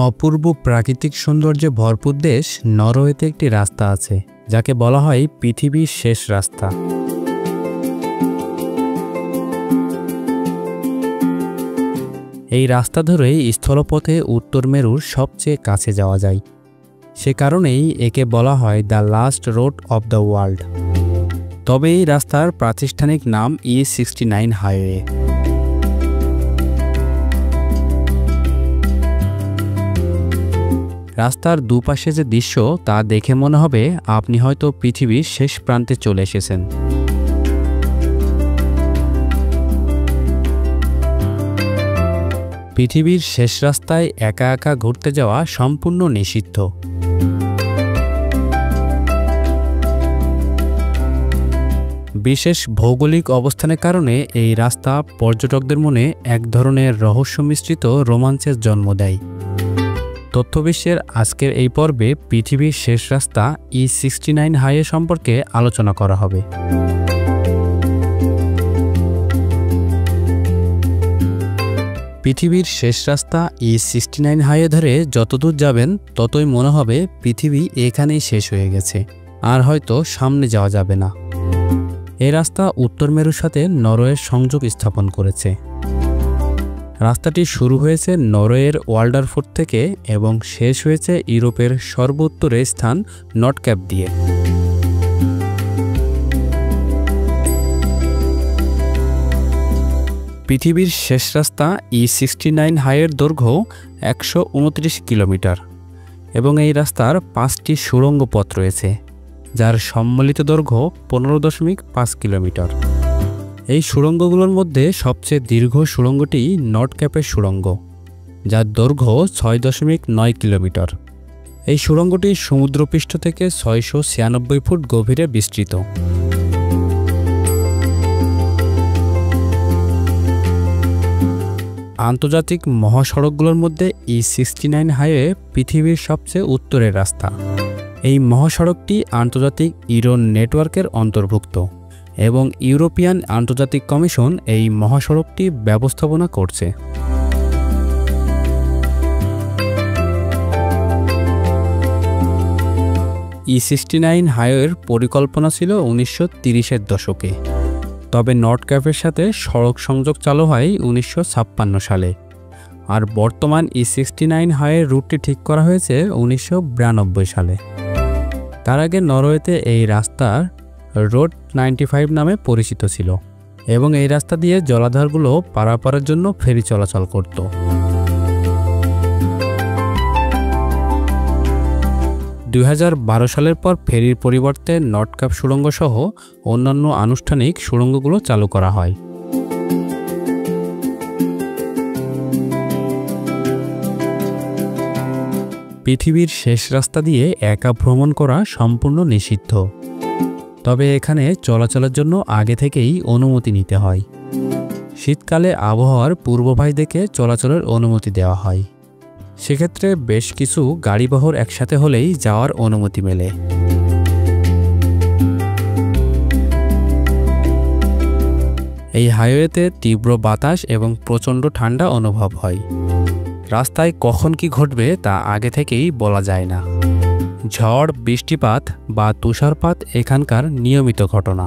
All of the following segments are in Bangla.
অপূর্ব প্রাকৃতিক সৌন্দর্যে ভরপুর দেশ নরওয়েতে একটি রাস্তা আছে যাকে বলা হয় পৃথিবীর শেষ রাস্তা। এই রাস্তা ধরেই স্থলপথে উত্তর মেরুর সবচেয়ে কাছে যাওয়া যায়। সে কারণেই একে বলা হয় the last road of the world. তবে এই রাস্তার প্রাতিষ্ঠানিক নাম E69 হাইওয়ে। রাস্তার দুপাশে যে দৃশ্য তা দেখে মনে হবে আপনি হয়তো পৃথিবীর শেষ প্রান্তে চলে এসেছেন। পৃথিবীর শেষ রাস্তায় একা একা ঘুরতে যাওয়া সম্পূর্ণ নিষিদ্ধ। বিশেষ ভৌগোলিক অবস্থানের কারণে এই রাস্তা পর্যটকদের মনে এক ধরনের রহস্য মিশ্রিত রোমাঞ্চের জন্ম দেয়। তথ্যবিশ্বের আজকের এই পর্বে পৃথিবীর শেষ রাস্তা E69 হাইওয়ে সম্পর্কে আলোচনা করা হবে। পৃথিবীর শেষ রাস্তা E69 হাইওয়ে ধরে যতদূর যাবেন ততই মনে হবে পৃথিবী এখানেই শেষ হয়ে গেছে, আর হয়তো সামনে যাওয়া যাবে না। এই রাস্তা উত্তর মেরুর সাথে নরওয়ের সংযোগ স্থাপন করেছে। রাস্তাটি শুরু হয়েছে নরওয়ের ওয়াল্ডারফোর্ড থেকে এবং শেষ হয়েছে ইউরোপের সর্বোত্তরের স্থান নটক্যাপ দিয়ে। পৃথিবীর শেষ রাস্তা E69 হাইওয়ের দৈর্ঘ্য 129 কিলোমিটার এবং এই রাস্তার 5টি সুড়ঙ্গ পথ রয়েছে, যার সম্মিলিত দৈর্ঘ্য 15.5 কিলোমিটার। এই সুড়ঙ্গগুলোর মধ্যে সবচেয়ে দীর্ঘ সুড়ঙ্গটি নটক্যাপের সুড়ঙ্গ, যার দৈর্ঘ্য 6.9 কিলোমিটার। এই সুড়ঙ্গটি সমুদ্রপৃষ্ঠ থেকে 696 ফুট গভীরে বিস্তৃত। আন্তর্জাতিক মহাসড়কগুলোর মধ্যে E69 হাইওয়ে পৃথিবীর সবচেয়ে উত্তরের রাস্তা। এই মহাসড়কটি আন্তর্জাতিক ইউরো নেটওয়ার্কের অন্তর্ভুক্ত এবং ইউরোপিয়ান আন্তর্জাতিক কমিশন এই মহাসড়কটি ব্যবস্থাপনা করছে। E69 হাইওয়ের পরিকল্পনা ছিল 1930-এর দশকে, তবে নটক্যাপের সাথে সড়ক সংযোগ চালু হয় 1956 সালে, আর বর্তমান E69 হাইওয়ের রুটটি ঠিক করা হয়েছে 1992 সালে। তার আগে নরওয়েতে এই রাস্তা রোড 95 নামে পরিচিত ছিল এবং এই রাস্তা দিয়ে জলাধারগুলো পারাপারের জন্য ফেরি চলাচল করত। 2012 সালের পর ফেরির পরিবর্তে নটক্যাপ সুড়ঙ্গ সহ অন্যান্য আনুষ্ঠানিক সুড়ঙ্গগুলো চালু করা হয়। পৃথিবীর শেষ রাস্তা দিয়ে একা ভ্রমণ করা সম্পূর্ণ নিষিদ্ধ, তবে এখানে চলাচলের জন্য আগে থেকেই অনুমতি নিতে হয়। শীতকালে আবহাওয়ার পূর্বাভাস দেখে চলাচলের অনুমতি দেওয়া হয়। সেক্ষেত্রে বেশ কিছু গাড়িবহর একসাথে হলেই যাওয়ার অনুমতি মেলে। এই হাইওয়েতে তীব্র বাতাস এবং প্রচণ্ড ঠান্ডা অনুভব হয়। রাস্তায় কখন কি ঘটবে তা আগে থেকেই বলা যায় না। ঝড়, বৃষ্টিপাত বা তুষারপাত এখানকার নিয়মিত ঘটনা।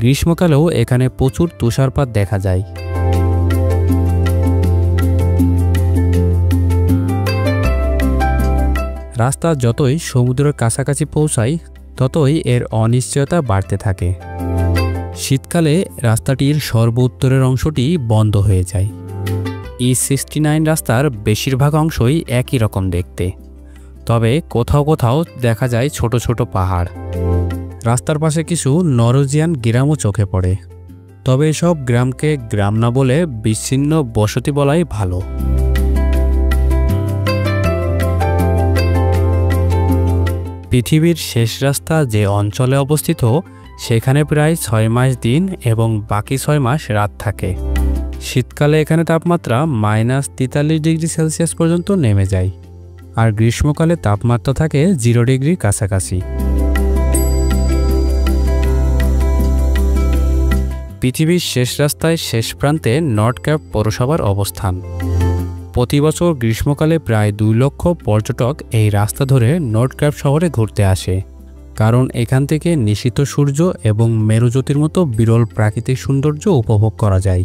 গ্রীষ্মকালেও এখানে প্রচুর তুষারপাত দেখা যায়। রাস্তা যতই সমুদ্রের কাছাকাছি পৌঁছায় ততই এর অনিশ্চয়তা বাড়তে থাকে। শীতকালে রাস্তাটির সর্বোত্তরের অংশটি বন্ধ হয়ে যায়। E69 রাস্তার বেশিরভাগ অংশই একই রকম দেখতে, তবে কোথাও কোথাও দেখা যায় ছোট ছোট পাহাড়। রাস্তার পাশে কিছু নরওয়েজিয়ান গ্রামও চোখে পড়ে, তবে এসব গ্রামকে গ্রাম না বলে বিচ্ছিন্ন বসতি বলাই ভালো। পৃথিবীর শেষ রাস্তা যে অঞ্চলে অবস্থিত সেখানে প্রায় 6 মাস দিন এবং বাকি 6 মাস রাত থাকে। শীতকালে এখানে তাপমাত্রা -43 ডিগ্রি সেলসিয়াস পর্যন্ত নেমে যায়, আর গ্রীষ্মকালে তাপমাত্রা থাকে 0 ডিগ্রির কাছাকাছি। পৃথিবীর শেষ রাস্তায় শেষ প্রান্তে নটক্যাপ পৌরসভার অবস্থান। প্রতি বছর গ্রীষ্মকালে প্রায় 2 লক্ষ পর্যটক এই রাস্তা ধরে নর্থক্রাফট শহরে ঘুরতে আসে, কারণ এখান থেকে নিশীথ সূর্য এবং মেরুজ্যোতির মতো বিরল প্রাকৃতিক সৌন্দর্য উপভোগ করা যায়।